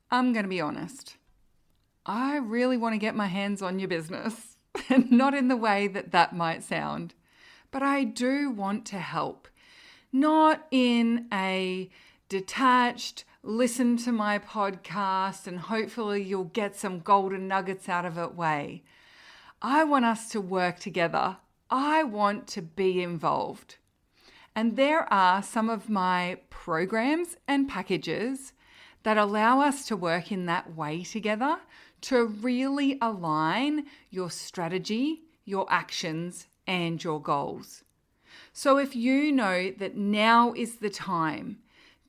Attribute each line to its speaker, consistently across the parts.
Speaker 1: I'm going to be honest. I really want to get my hands on your business, and not in the way that might sound, but I do want to help. Not in a detached, listen to my podcast and hopefully you'll get some golden nuggets out of it way. I want us to work together. I want to be involved. And there are some of my programs and packages that allow us to work in that way together to really align your strategy, your actions, and your goals. So if you know that now is the time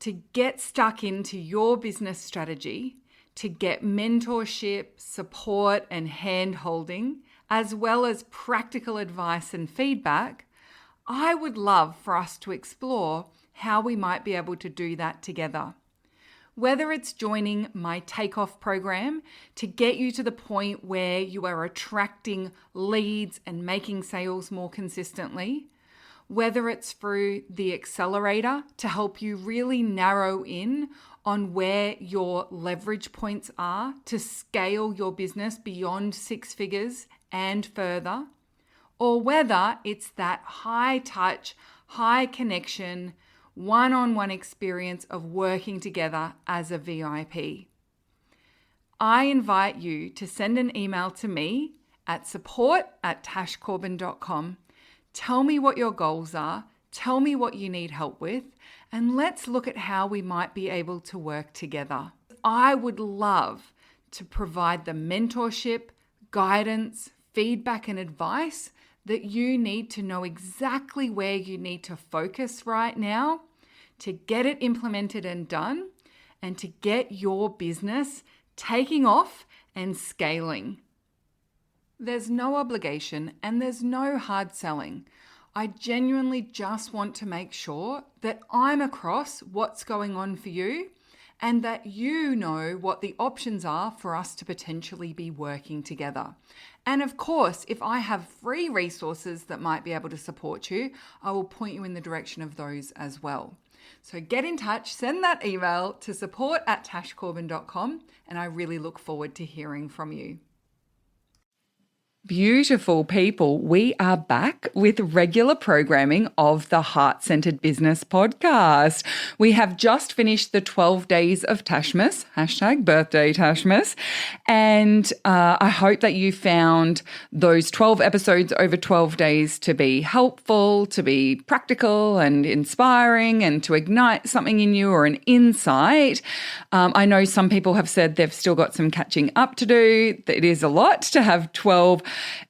Speaker 1: to get stuck into your business strategy, to get mentorship, support, and hand-holding, as well as practical advice and feedback, I would love for us to explore how we might be able to do that together. Whether it's joining my takeoff program to get you to the point where you are attracting leads and making sales more consistently, whether it's through the accelerator to help you really narrow in on where your leverage points are to scale your business beyond 6 figures and further, or whether it's that high touch, high connection, one-on-one experience of working together as a VIP. I invite you to send an email to me at support@tashcorbin.com. Tell me what your goals are, tell me what you need help with, and let's look at how we might be able to work together. I would love to provide the mentorship, guidance, feedback, and advice that you need to know exactly where you need to focus right now to get it implemented and done and to get your business taking off and scaling. There's no obligation and there's no hard selling. I genuinely just want to make sure that I'm across what's going on for you and that you know what the options are for us to potentially be working together. And of course, if I have free resources that might be able to support you, I will point you in the direction of those as well. So get in touch, send that email to support@tashcorbin.com, and I really look forward to hearing from you. Beautiful people, we are back with regular programming of the Heart-Centered Business podcast. We have just finished the 12 days of Tashmas, #birthday Tashmas, and I hope that you found those 12 episodes over 12 days to be helpful, to be practical and inspiring, and to ignite something in you or an insight. I know some people have said they've still got some catching up to do. It is a lot to have 12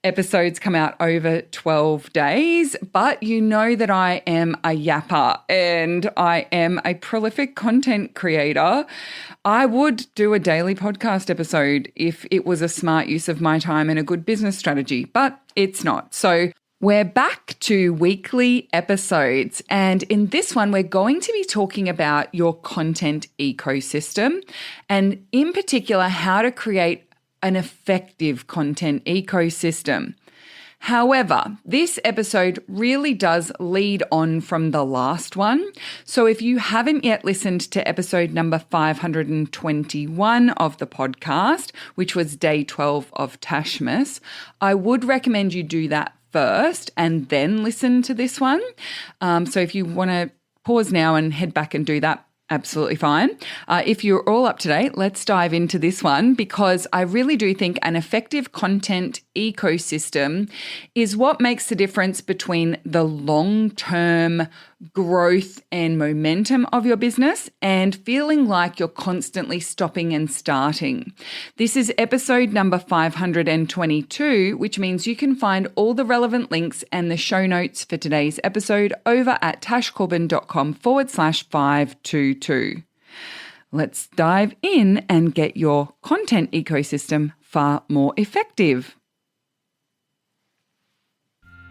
Speaker 1: episodes come out over 12 days, but you know that I am a yapper and I am a prolific content creator. I would do a daily podcast episode if it was a smart use of my time and a good business strategy, but it's not. So we're back to weekly episodes, and in this one, we're going to be talking about your content ecosystem and in particular, how to create an effective content ecosystem. However, this episode really does lead on from the last one. So if you haven't yet listened to episode number 521 of the podcast, which was day 12 of Tashmas, I would recommend you do that first and then listen to this one. So if you want to pause now and head back and do that, absolutely fine. If you're all up to date, let's dive into this one because I really do think an effective content ecosystem is what makes the difference between the long-term growth and momentum of your business and feeling like you're constantly stopping and starting. This is episode number 522, which means you can find all the relevant links and the show notes for today's episode over at tashcorbin.com/522. Let's dive in and get your content ecosystem far more effective.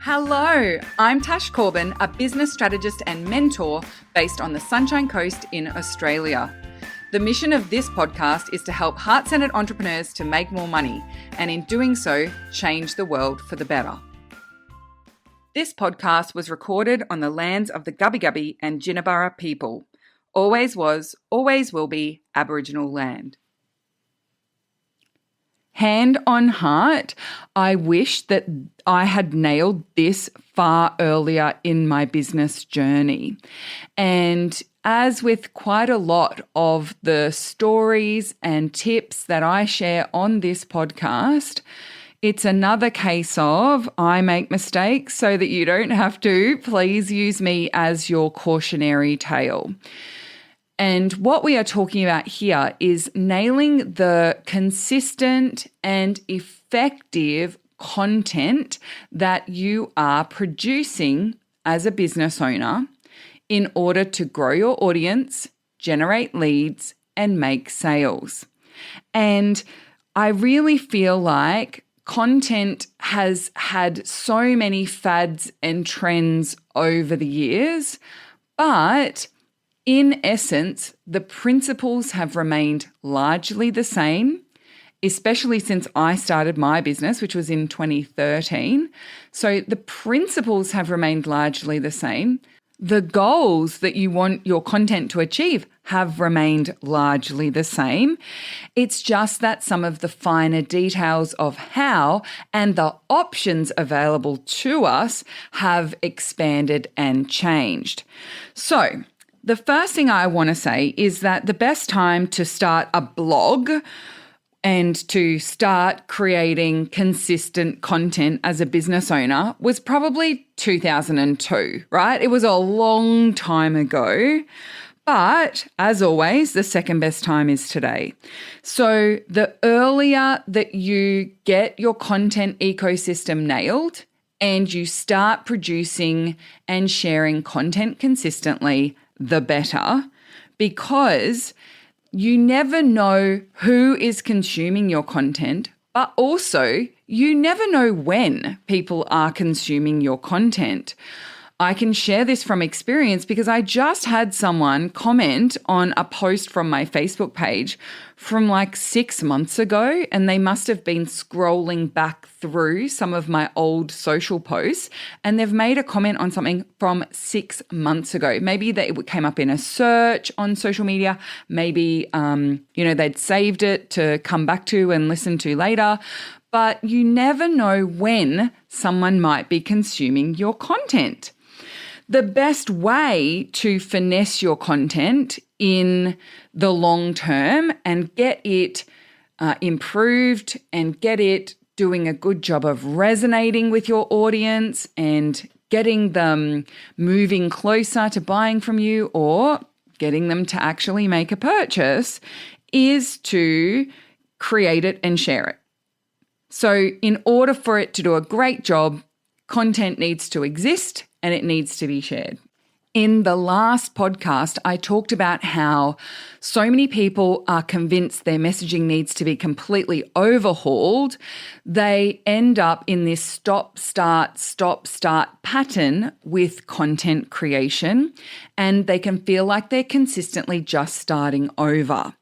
Speaker 1: Hello, I'm Tash Corbin, a business strategist and mentor based on the Sunshine Coast in Australia. The mission of this podcast is to help heart-centered entrepreneurs to make more money and in doing so, change the world for the better. This podcast was recorded on the lands of the Gubbi Gubbi and Jinnaburra people. Always was, always will be Aboriginal land. hand on heart, I wish that I had nailed this far earlier in my business journey. And as with quite a lot of the stories and tips that I share on this podcast, it's another case of I make mistakes so that you don't have to. Please use me as your cautionary tale. And what we are talking about here is nailing the consistent and effective content that you are producing as a business owner in order to grow your audience, generate leads, and make sales. And I really feel like content has had so many fads and trends over the years, but in essence, the principles have remained largely the same, especially since I started my business, which was in 2013. So the principles have remained largely the same. The goals that you want your content to achieve have remained largely the same. It's just that some of the finer details of how and the options available to us have expanded and changed. So, the first thing I want to say is that the best time to start a blog and to start creating consistent content as a business owner was probably 2002, right? It was a long time ago. But as always, the second best time is today. So the earlier that you get your content ecosystem nailed and you start producing and sharing content consistently, the better, because you never know who is consuming your content, but also you never know when people are consuming your content. I can share this from experience because I just had someone comment on a post from my Facebook page from like 6 months ago, and they must have been scrolling back through some of my old social posts, and they've made a comment on something from 6 months ago. Maybe it came up in a search on social media. Maybe, they'd saved it to come back to and listen to later. But you never know when someone might be consuming your content. The best way to finesse your content in the long term and get it improved and get it doing a good job of resonating with your audience and getting them moving closer to buying from you or getting them to actually make a purchase is to create it and share it. So in order for it to do a great job, content needs to exist and it needs to be shared. In the last podcast, I talked about how so many people are convinced their messaging needs to be completely overhauled. They end up in this stop-start pattern with content creation, and they can feel like they're consistently just starting over.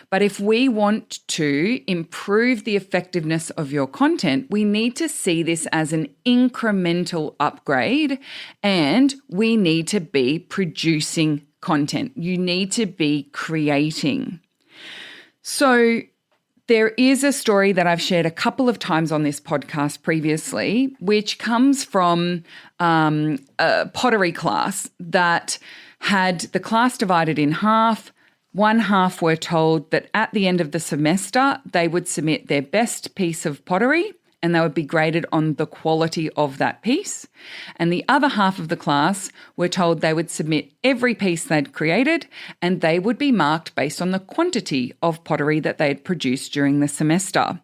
Speaker 1: But if we want to improve the effectiveness of your content, we need to see this as an incremental upgrade, and we need to be producing content. You need to be creating. So there is a story that I've shared a couple of times on this podcast previously, which comes from a pottery class that had the class divided in half. One half were told that at the end of the semester, they would submit their best piece of pottery and they would be graded on the quality of that piece. And the other half of the class were told they would submit every piece they'd created and they would be marked based on the quantity of pottery that they had produced during the semester.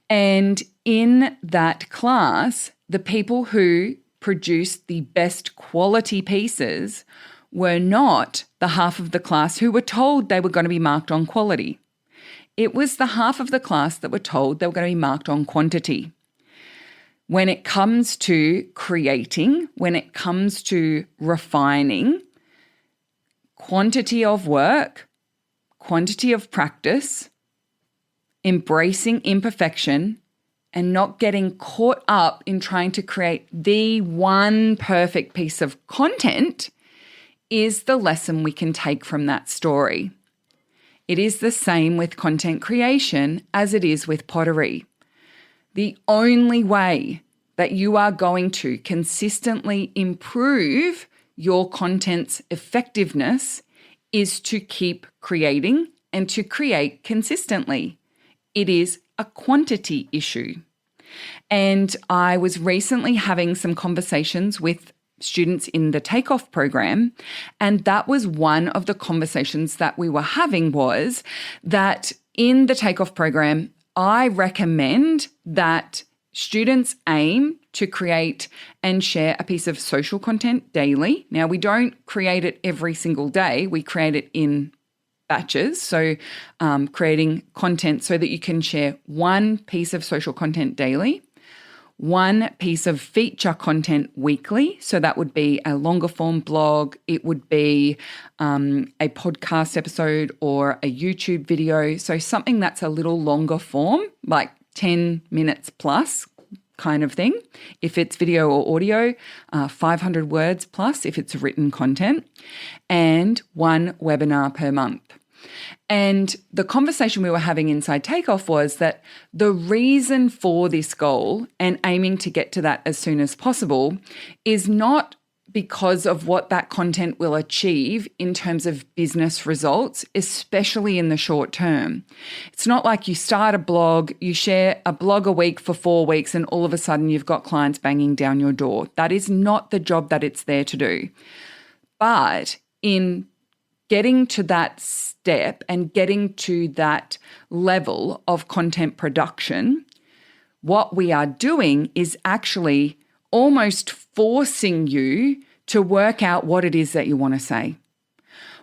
Speaker 1: And in that class, the people who produced the best quality pieces were not the half of the class who were told they were going to be marked on quality. It was the half of the class that were told they were going to be marked on quantity. When it comes to creating, when it comes to refining, quantity of work, quantity of practice, embracing imperfection, and not getting caught up in trying to create the one perfect piece of content is the lesson we can take from that story. It is the same with content creation as it is with pottery. The only way that you are going to consistently improve your content's effectiveness is to keep creating and to create consistently. It is a quantity issue. And I was recently having some conversations with students in the Takeoff program, and that was one of the conversations that we were having, was that in the Takeoff program, I recommend that students aim to create and share a piece of social content daily. Now, we don't create it every single day. We create it in batches. So creating content so that you can share one piece of social content daily, one piece of feature content weekly. So that would be a longer form blog. It would be a podcast episode or a YouTube video. So something that's a little longer form, like 10 minutes plus kind of thing. If it's video or audio, 500 words plus if it's written content, and one webinar per month. And the conversation we were having inside Takeoff was that the reason for this goal and aiming to get to that as soon as possible is not because of what that content will achieve in terms of business results, especially in the short term. It's not like you start a blog, you share a blog a week for 4 weeks, and all of a sudden you've got clients banging down your door. That is not the job that it's there to do. But in getting to that step and getting to that level of content production, what we are doing is actually almost forcing you to work out what it is that you want to say.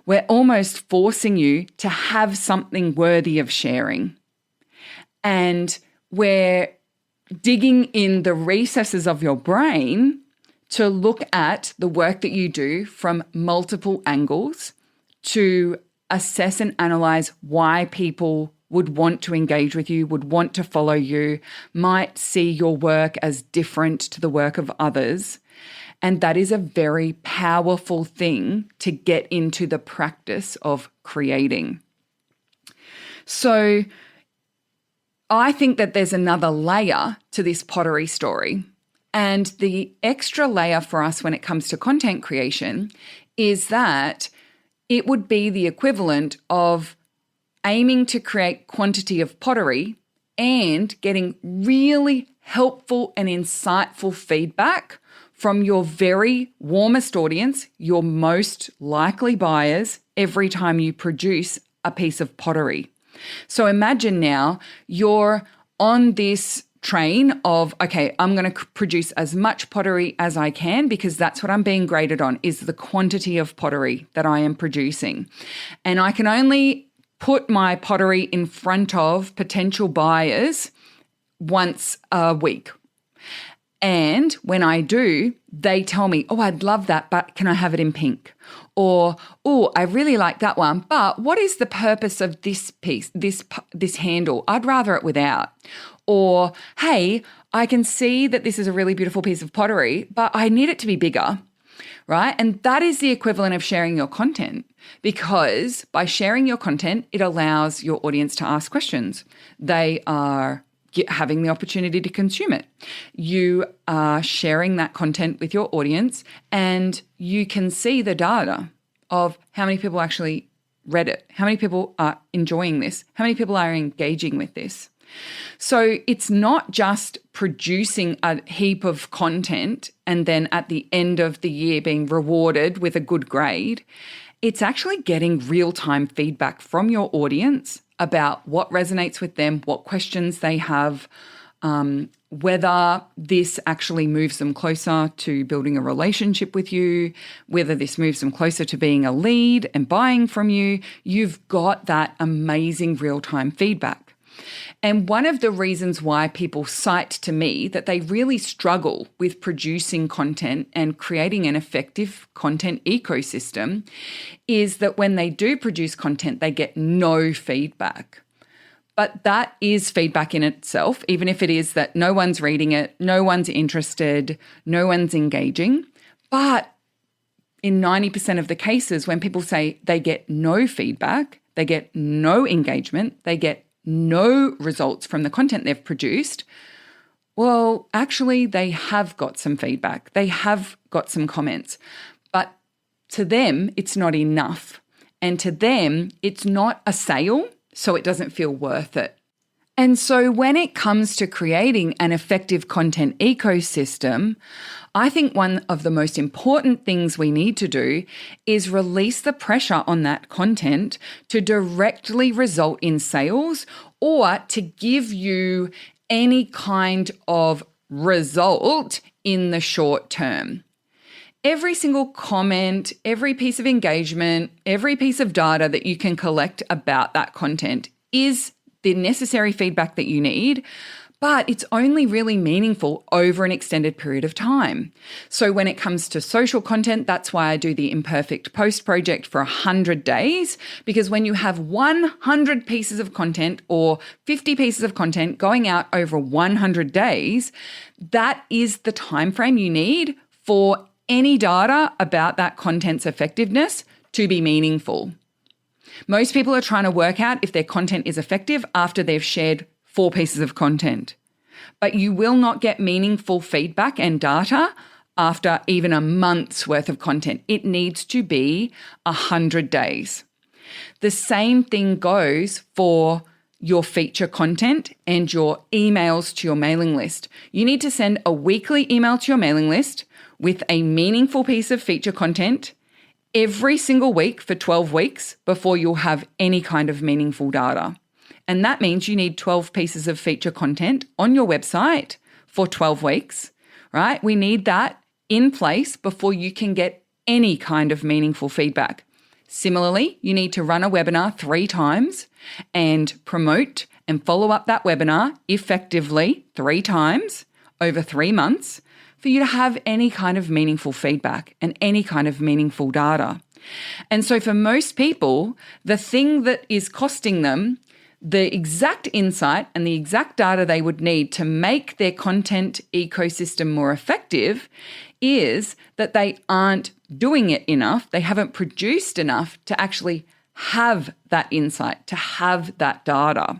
Speaker 1: We're almost forcing you to have something worthy of sharing. And we're digging in the recesses of your brain to look at the work that you do from multiple angles, to assess and analyze why people would want to engage with you, would want to follow you, might see your work as different to the work of others. And that is a very powerful thing to get into the practice of creating. So I think that there's another layer to this pottery story. And the extra layer for us when it comes to content creation is that it would be the equivalent of aiming to create quantity of pottery and getting really helpful and insightful feedback from your very warmest audience, your most likely buyers, every time you produce a piece of pottery. So imagine now you're on this train of, okay, I'm going to produce as much pottery as I can because that's what I'm being graded on, is the quantity of pottery that I am producing. And I can only put my pottery in front of potential buyers once a week. And when I do, they tell me, oh, I'd love that, but can I have it in pink? Or, oh, I really like that one, but what is the purpose of this piece, this handle? I'd rather it without. Or, hey, I can see that this is a really beautiful piece of pottery, but I need it to be bigger, right? And that is the equivalent of sharing your content, because by sharing your content, it allows your audience to ask questions. They are having the opportunity to consume it. You are sharing that content with your audience, and you can see the data of how many people actually read it, how many people are enjoying this, how many people are engaging with this. So it's not just producing a heap of content and then at the end of the year being rewarded with a good grade. It's actually getting real-time feedback from your audience about what resonates with them, what questions they have, whether this actually moves them closer to building a relationship with you, whether this moves them closer to being a lead and buying from you. You've got that amazing real-time feedback. And one of the reasons why people cite to me that they really struggle with producing content and creating an effective content ecosystem is that when they do produce content, they get no feedback. But that is feedback in itself, even if it is that no one's reading it, no one's interested, no one's engaging. But in 90% of the cases, when people say they get no feedback, they get no engagement, they get no results from the content they've produced, well, actually, they have got some feedback. They have got some comments. But to them, it's not enough. And to them, it's not a sale, so it doesn't feel worth it. And so when it comes to creating an effective content ecosystem, I think one of the most important things we need to do is release the pressure on that content to directly result in sales or to give you any kind of result in the short term. Every single comment, every piece of engagement, every piece of data that you can collect about that content is the necessary feedback that you need, but it's only really meaningful over an extended period of time. So when it comes to social content, that's why I do the Imperfect Post project for 100 days, because when you have 100 pieces of content or 50 pieces of content going out over 100 days, that is the time frame you need for any data about that content's effectiveness to be meaningful. Most people are trying to work out if their content is effective after they've shared 4 pieces of content. But you will not get meaningful feedback and data after even a month's worth of content. It needs to be 100 days. The same thing goes for your feature content and your emails to your mailing list. You need to send a weekly email to your mailing list with a meaningful piece of feature content every single week for 12 weeks before you'll have any kind of meaningful data. And that means you need 12 pieces of feature content on your website for 12 weeks, right? We need that in place before you can get any kind of meaningful feedback. Similarly, you need to run a webinar 3 times and promote and follow up that webinar effectively 3 times over 3 months for you to have any kind of meaningful feedback and any kind of meaningful data. And so for most people, the thing that is costing them the exact insight and the exact data they would need to make their content ecosystem more effective is that they aren't doing it enough. They haven't produced enough to actually have that insight, to have that data.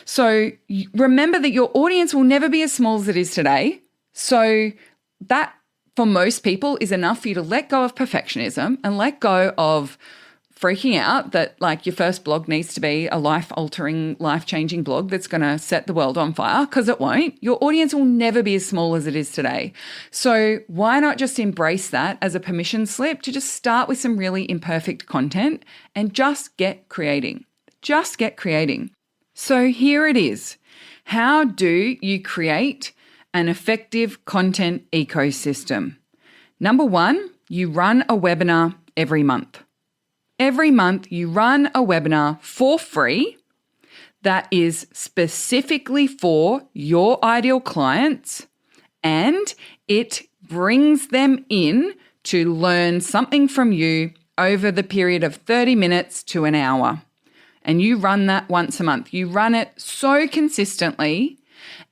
Speaker 1: So remember that your audience will never be as small as it is today. So that, for most people, is enough for you to let go of perfectionism and let go of freaking out that like your first blog needs to be a life-altering, life-changing blog that's going to set the world on fire, because it won't. Your audience will never be as small as it is today. So why not just embrace that as a permission slip to just start with some really imperfect content and just get creating. Just get creating. So here it is. How do you create an effective content ecosystem? Number 1, you run a webinar every month. Every month you run a webinar for free that is specifically for your ideal clients, and it brings them in to learn something from you over the period of 30 minutes to an hour. And you run that once a month. You run it so consistently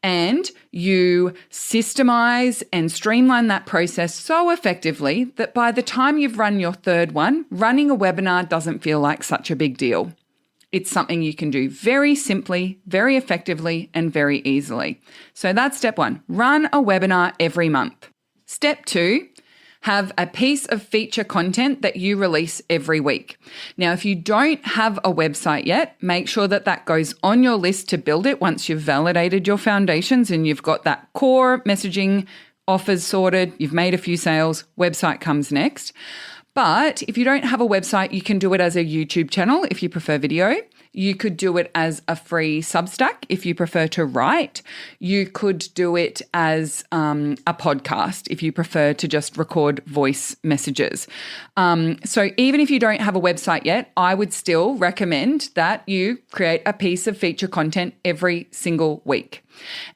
Speaker 1: and you systemize and streamline that process so effectively that by the time you've run your 3rd one, running a webinar doesn't feel like such a big deal. It's something you can do very simply, very effectively, and very easily. So that's step 1, run a webinar every month. Step 2, have a piece of feature content that you release every week. Now, if you don't have a website yet, make sure that that goes on your list to build it once you've validated your foundations and you've got that core messaging offers sorted, you've made a few sales, website comes next. But if you don't have a website, you can do it as a YouTube channel if you prefer video. You could do it as a free Substack if you prefer to write. You could do it as a podcast if you prefer to just record voice messages. So even if you don't have a website yet, I would still recommend that you create a piece of feature content every single week.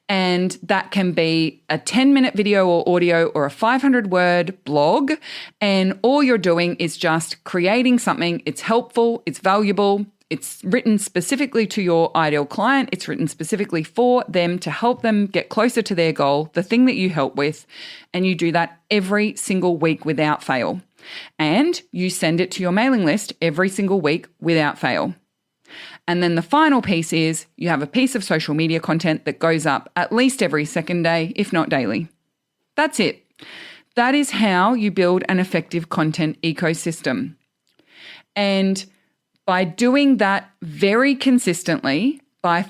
Speaker 1: And that can be a 10-minute video or audio or a 500-word blog. And all you're doing is just creating something. It's helpful, it's valuable, it's written specifically to your ideal client. It's written specifically for them to help them get closer to their goal, the thing that you help with. And you do that every single week without fail. And you send it to your mailing list every single week without fail. And then the final piece is you have a piece of social media content that goes up at least every second day, if not daily. That's it. That is how you build an effective content ecosystem. And by doing that very consistently, by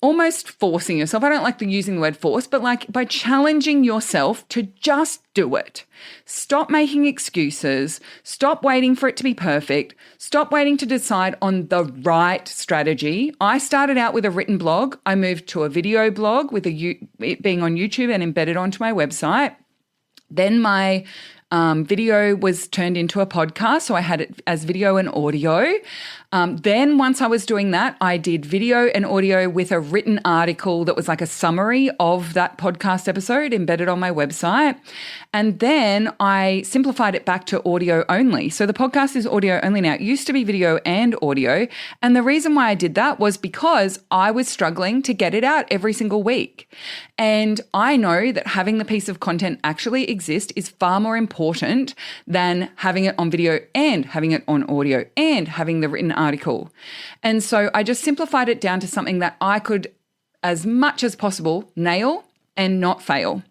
Speaker 1: almost forcing yourself, I don't like using the word force, but like by challenging yourself to just do it. Stop making excuses. Stop waiting for it to be perfect. Stop waiting to decide on the right strategy. I started out with a written blog. I moved to a video blog with it being on YouTube and embedded onto my website. Then my video was turned into a podcast, so I had it as video and audio. Then once I was doing that, I did video and audio with a written article that was like a summary of that podcast episode embedded on my website. And then I simplified it back to audio only. So the podcast is audio only now. It used to be video and audio. And the reason why I did that was because I was struggling to get it out every single week. And I know that having the piece of content actually exist is far more important than having it on video and having it on audio and having the written article. And so I just simplified it down to something that I could, as much as possible, nail and not fail.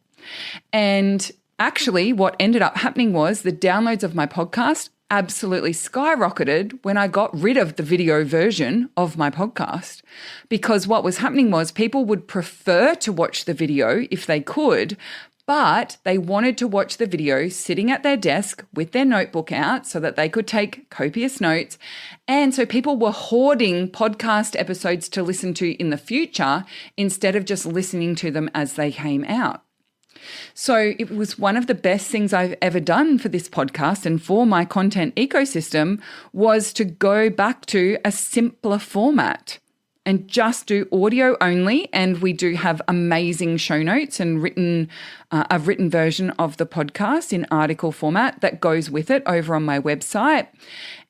Speaker 1: And actually, what ended up happening was the downloads of my podcast absolutely skyrocketed when I got rid of the video version of my podcast. Because what was happening was people would prefer to watch the video if they could, but they wanted to watch the video sitting at their desk with their notebook out so that they could take copious notes. And so people were hoarding podcast episodes to listen to in the future instead of just listening to them as they came out. So it was one of the best things I've ever done for this podcast and for my content ecosystem was to go back to a simpler format and just do audio only. And we do have amazing show notes and a written version of the podcast in article format that goes with it over on my website.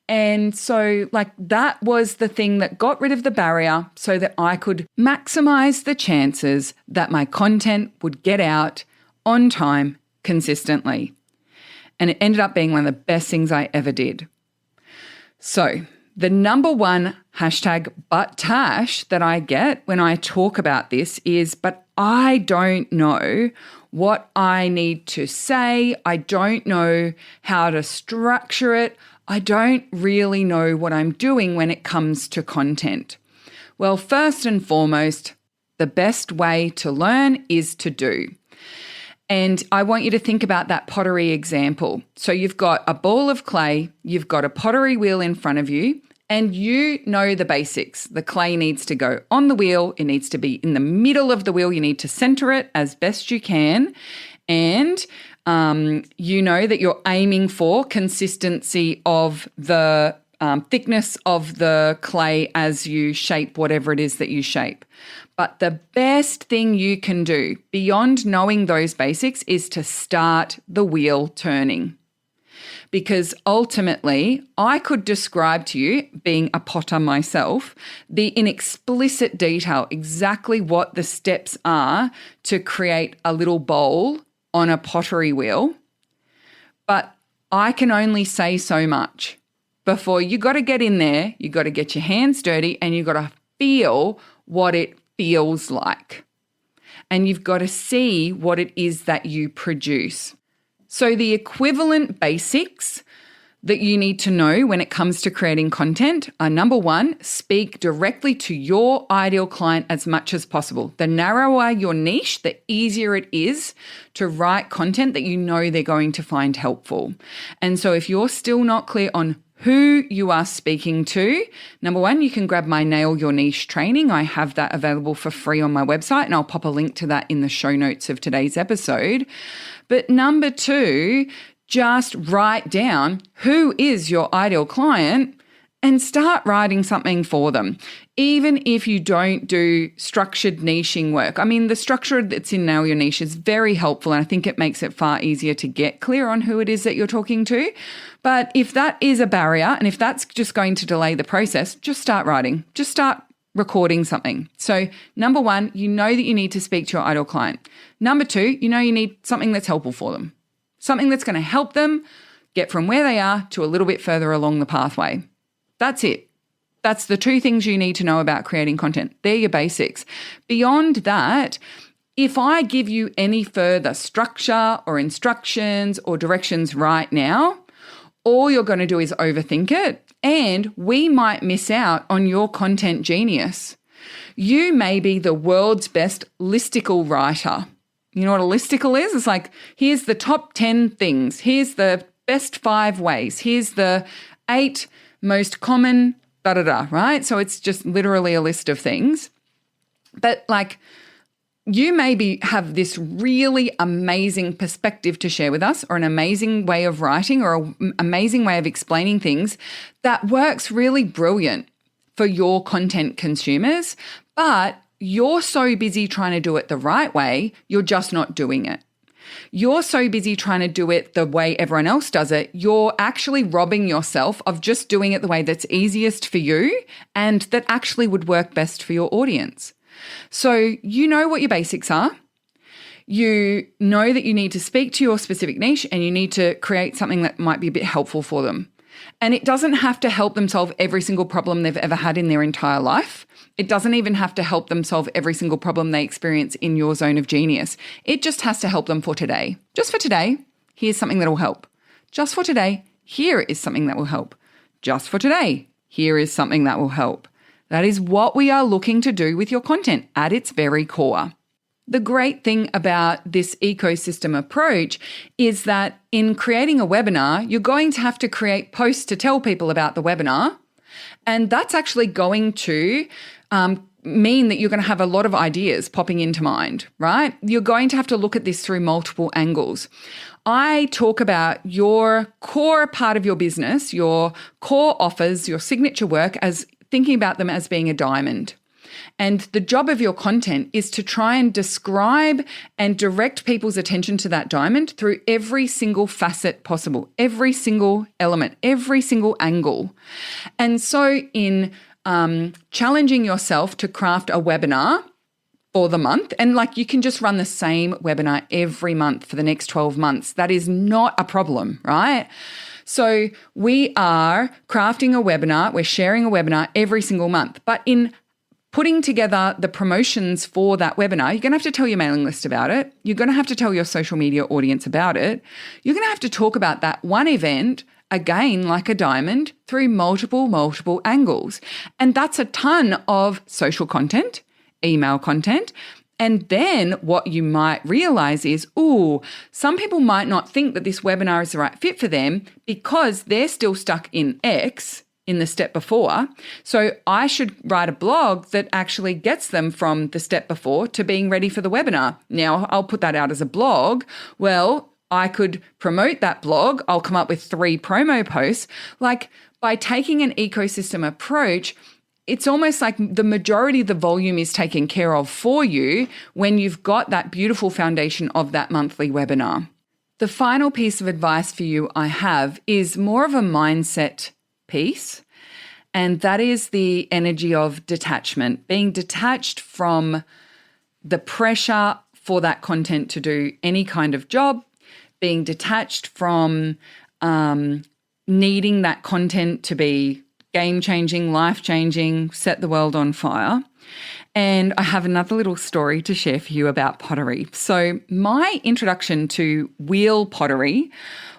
Speaker 1: And so that was the thing that got rid of the barrier so that I could maximize the chances that my content would get out on time consistently. And it ended up being one of the best things I ever did. So the number one hashtag but Tash that I get when I talk about this is, but I don't know what I need to say. I don't know how to structure it. I don't really know what I'm doing when it comes to content. Well, first and foremost, the best way to learn is to do. And I want you to think about that pottery example. So you've got a ball of clay, you've got a pottery wheel in front of you, and you know the basics. The clay needs to go on the wheel. It needs to be in the middle of the wheel. You need to center it as best you can. And you know that you're aiming for consistency of the thickness of the clay as you shape whatever it is that you shape. But the best thing you can do beyond knowing those basics is to start the wheel turning. Because ultimately, I could describe to you, being a potter myself, in explicit detail exactly what the steps are to create a little bowl on a pottery wheel. But I can only say so much. Before you got to get in there, you got to get your hands dirty and you got to feel what it feels like. And you've got to see what it is that you produce. So the equivalent basics that you need to know when it comes to creating content are, number one, speak directly to your ideal client as much as possible. The narrower your niche, the easier it is to write content that you know they're going to find helpful. And so if you're still not clear on who you are speaking to, number one, you can grab my Nail Your Niche training. I have that available for free on my website, and I'll pop a link to that in the show notes of today's episode. But number two, just write down who is your ideal client and start writing something for them. Even if you don't do structured niching work. I mean, the structure that's in Nail Your Niche is very helpful, and I think it makes it far easier to get clear on who it is that you're talking to. But if that is a barrier and if that's just going to delay the process, just start writing. Just start recording something. So number one, you know that you need to speak to your ideal client. Number two, you know you need something that's helpful for them. Something that's going to help them get from where they are to a little bit further along the pathway. That's it. That's the two things you need to know about creating content. They're your basics. Beyond that, if I give you any further structure or instructions or directions right now, all you're going to do is overthink it, and we might miss out on your content genius. You may be the world's best listicle writer. You know what a listicle is? It's like, here's the top 10 things. Here's the best 5 ways. Here's the 8 most common right? So it's just literally a list of things. But like, you maybe have this really amazing perspective to share with us, or an amazing way of writing, or an amazing way of explaining things that works really brilliant for your content consumers, but you're so busy trying to do it the right way, you're just not doing it. You're so busy trying to do it the way everyone else does it, you're actually robbing yourself of just doing it the way that's easiest for you and that actually would work best for your audience. So you know what your basics are. You know that you need to speak to your specific niche and you need to create something that might be a bit helpful for them. And it doesn't have to help them solve every single problem they've ever had in their entire life. It doesn't even have to help them solve every single problem they experience in your zone of genius. It just has to help them for today. Just for today, here's something that will help. Just for today, here is something that will help. Just for today, here is something that will help. That is what we are looking to do with your content at its very core. The great thing about this ecosystem approach is that in creating a webinar, you're going to have to create posts to tell people about the webinar. And that's actually going to mean that you're going to have a lot of ideas popping into mind, right? You're going to have to look at this through multiple angles. I talk about your core part of your business, your core offers, your signature work, as thinking about them as being a diamond. And the job of your content is to try and describe and direct people's attention to that diamond through every single facet possible, every single element, every single angle. And so in challenging yourself to craft a webinar for the month, and like you can just run the same webinar every month for the next 12 months. That is not a problem, right? So we are crafting a webinar, we're sharing a webinar every single month, but in putting together the promotions for that webinar, you're going to have to tell your mailing list about it. You're going to have to tell your social media audience about it. You're going to have to talk about that one event, again, like a diamond, through multiple angles. And that's a ton of social content, email content. And then what you might realize is, some people might not think that this webinar is the right fit for them because they're still stuck in X, in the step before. So I should write a blog that actually gets them from the step before to being ready for the webinar. Now, I'll put that out as a blog. Well, I could promote that blog. I'll come up with 3 promo posts. Like, by taking an ecosystem approach, it's almost like the majority of the volume is taken care of for you when you've got that beautiful foundation of that monthly webinar. The final piece of advice for you I have is more of a mindset piece, and that is the energy of detachment, being detached from the pressure for that content to do any kind of job, being detached from needing that content to be game-changing, life-changing, set the world on fire. And I have another little story to share for you about pottery. So my introduction to wheel pottery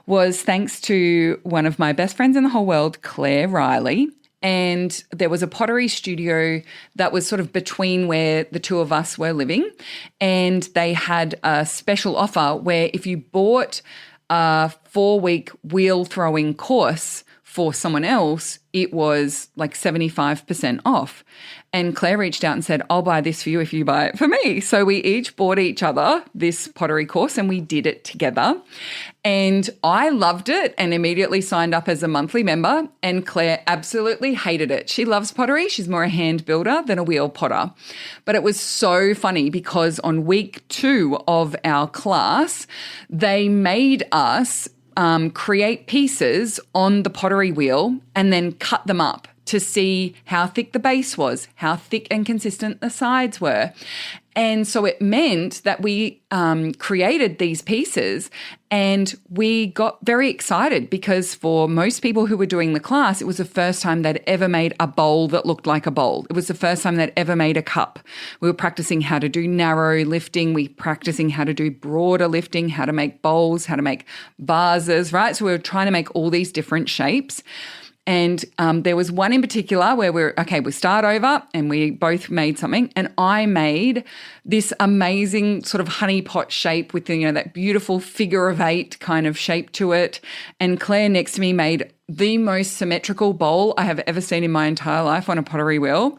Speaker 1: was thanks to one of my best friends in the whole world, Claire Riley. And there was a pottery studio that was sort of between where the two of us were living. And they had a special offer where if you bought a 4-week wheel throwing course for someone else, it was like 75% off. And Claire reached out and said, I'll buy this for you if you buy it for me. So we each bought each other this pottery course and we did it together. And I loved it and immediately signed up as a monthly member. And Claire absolutely hated it. She loves pottery. She's more a hand builder than a wheel potter. But it was so funny because on week 2 of our class, they made us create pieces on the pottery wheel and then cut them up to see how thick the base was, how thick and consistent the sides were. And so it meant that we created these pieces and we got very excited because for most people who were doing the class, it was the first time they'd ever made a bowl that looked like a bowl. It was the first time they'd ever made a cup. We were practicing how to do narrow lifting. We were practicing how to do broader lifting, how to make bowls, how to make vases, right? So we were trying to make all these different shapes. And there was one in particular where we start over and we both made something. And I made this amazing sort of honey pot shape with, that beautiful figure of 8 kind of shape to it. And Claire next to me made the most symmetrical bowl I have ever seen in my entire life on a pottery wheel.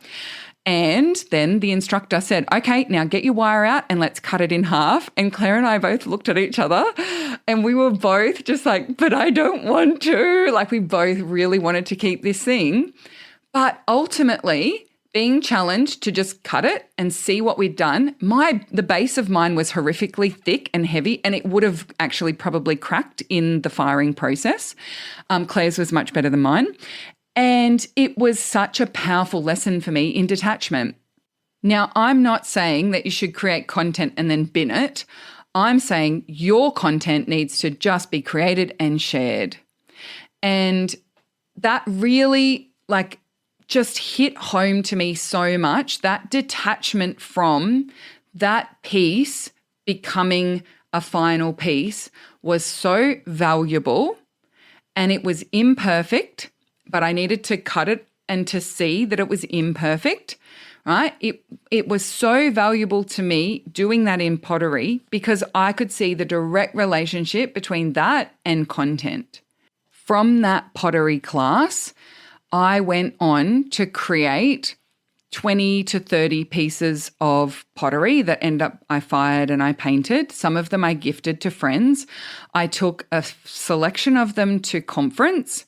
Speaker 1: And then the instructor said, okay, now get your wire out and let's cut it in half. And Claire and I both looked at each other and we were both just like, but I don't want to. Like we both really wanted to keep this thing. But ultimately, being challenged to just cut it and see what we'd done, the base of mine was horrifically thick and heavy and it would have actually probably cracked in the firing process. Claire's was much better than mine. And it was such a powerful lesson for me in detachment. Now, I'm not saying that you should create content and then bin it. I'm saying your content needs to just be created and shared. And that really just hit home to me so much, that detachment from that piece becoming a final piece was so valuable and it was imperfect. But I needed to cut it and to see that it was imperfect, right? It was so valuable to me doing that in pottery because I could see the direct relationship between that and content. From that pottery class, I went on to create 20 to 30 pieces of pottery that I fired and I painted. Some of them I gifted to friends. I took a selection of them to conference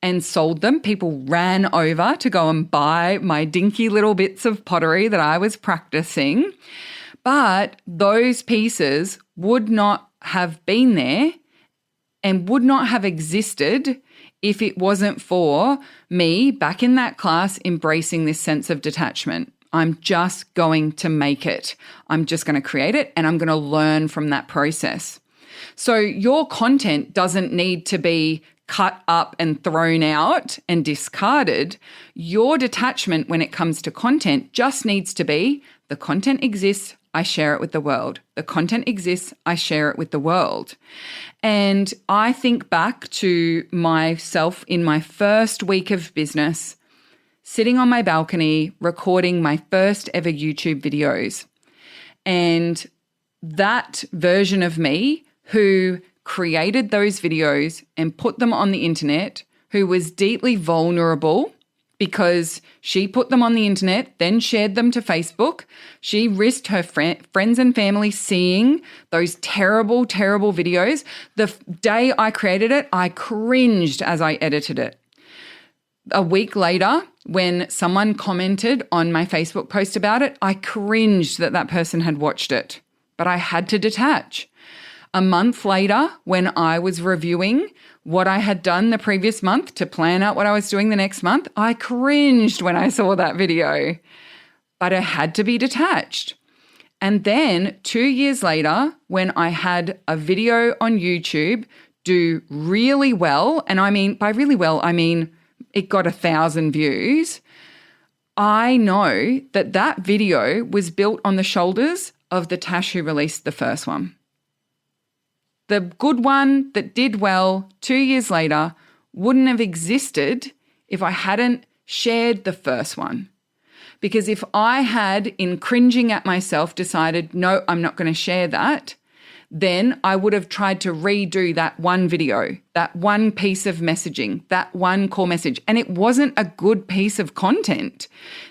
Speaker 1: and sold them. People ran over to go and buy my dinky little bits of pottery that I was practicing. But those pieces would not have been there and would not have existed if it wasn't for me back in that class embracing this sense of detachment. I'm just going to make it. I'm just going to create it and I'm going to learn from that process. So your content doesn't need to be cut up and thrown out and discarded. Your detachment when it comes to content just needs to be the content exists, I share it with the world. The content exists, I share it with the world. And I think back to myself in my first week of business, sitting on my balcony, recording my first ever YouTube videos. And that version of me who created those videos and put them on the internet, who was deeply vulnerable because she put them on the internet, then shared them to Facebook. She risked her friends and family seeing those terrible, terrible videos. The day I created it, I cringed as I edited it. A week later, when someone commented on my Facebook post about it, I cringed that person had watched it, but I had to detach. A month later, when I was reviewing what I had done the previous month to plan out what I was doing the next month, I cringed when I saw that video, but I had to be detached. And then 2 years later, when I had a video on YouTube do really well, and I mean, by really well, I mean it got 1,000 views, I know that video was built on the shoulders of the Tash who released the first one. The good one that did well 2 years later wouldn't have existed if I hadn't shared the first one. Because if I had, in cringing at myself, decided, no, I'm not going to share that, then I would have tried to redo that one video, that one piece of messaging, that one core message. And it wasn't a good piece of content,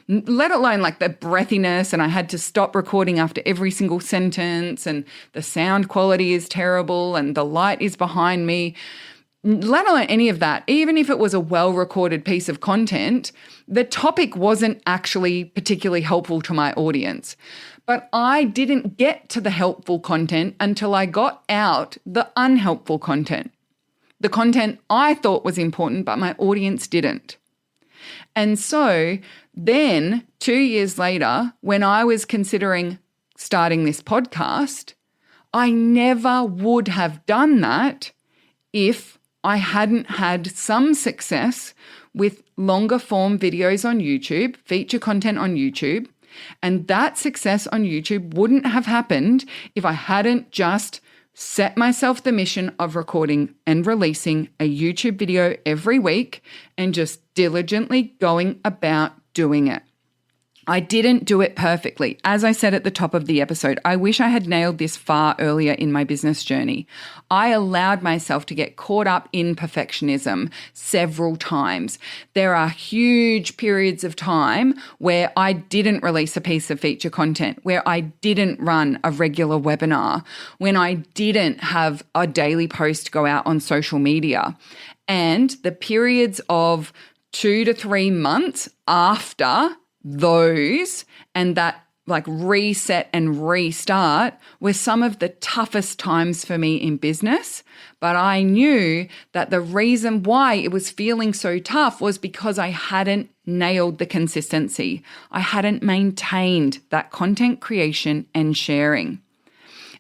Speaker 1: let alone like the breathiness. And I had to stop recording after every single sentence and the sound quality is terrible and the light is behind me. Let alone any of that. Even if it was a well-recorded piece of content, the topic wasn't actually particularly helpful to my audience. But I didn't get to the helpful content until I got out the unhelpful content. The content I thought was important, but my audience didn't. And so then 2 years later, when I was considering starting this podcast, I never would have done that if I hadn't had some success with longer form videos on YouTube, feature content on YouTube. And that success on YouTube wouldn't have happened if I hadn't just set myself the mission of recording and releasing a YouTube video every week and just diligently going about doing it. I didn't do it perfectly. As I said at the top of the episode, I wish I had nailed this far earlier in my business journey. I allowed myself to get caught up in perfectionism several times. There are huge periods of time where I didn't release a piece of feature content, where I didn't run a regular webinar, when I didn't have a daily post go out on social media. And the periods of 2 to 3 months after those and that like reset and restart were some of the toughest times for me in business. But I knew that the reason why it was feeling so tough was because I hadn't nailed the consistency. I hadn't maintained that content creation and sharing.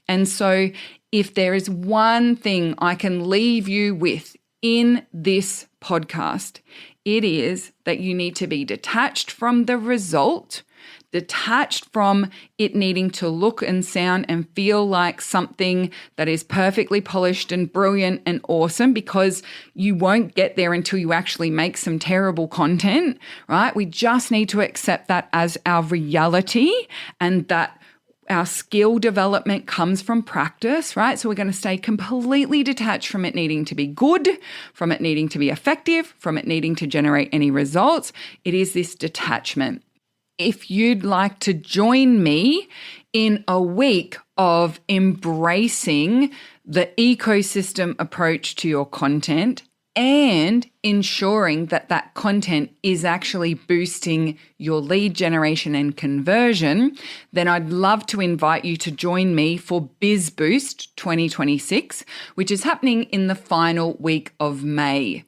Speaker 1: And so if there is one thing I can leave you with in this podcast, it is that you need to be detached from the result, detached from it needing to look and sound and feel like something that is perfectly polished and brilliant and awesome, because you won't get there until you actually make some terrible content, right? We just need to accept that as our reality, and that our skill development comes from practice, right? So we're going to stay completely detached from it needing to be good, from it needing to be effective, from it needing to generate any results. It is this detachment. If you'd like to join me in a week of embracing the ecosystem approach to your content and ensuring that that content is actually boosting your lead generation and conversion, then I'd love to invite you to join me for Biz Boost 2026, which is happening in the final week of May.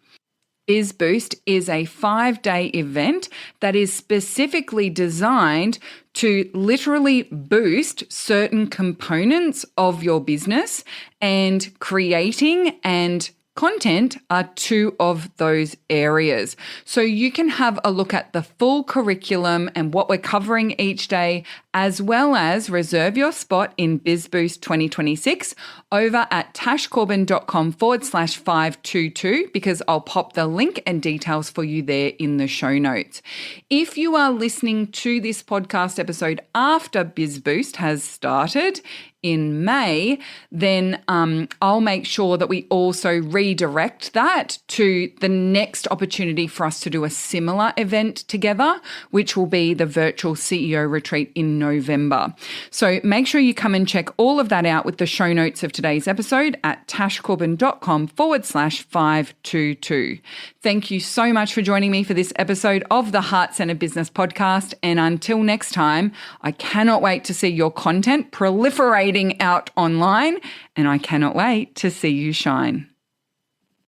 Speaker 1: Biz Boost is a 5-day event that is specifically designed to literally boost certain components of your business, and creating and content are 2 of those areas. So you can have a look at the full curriculum and what we're covering each day, as well as reserve your spot in Biz Boost 2026 over at tashcorbin.com/522, because I'll pop the link and details for you there in the show notes. If you are listening to this podcast episode after Biz Boost has started in May, then I'll make sure that we also redirect that to the next opportunity for us to do a similar event together, which will be the virtual CEO retreat in November. So make sure you come and check all of that out with the show notes of today's episode at tashcorbin.com/522. Thank you so much for joining me for this episode of the Heart Centered Business Podcast. And until next time, I cannot wait to see your content proliferating out online, and I cannot wait to see you shine.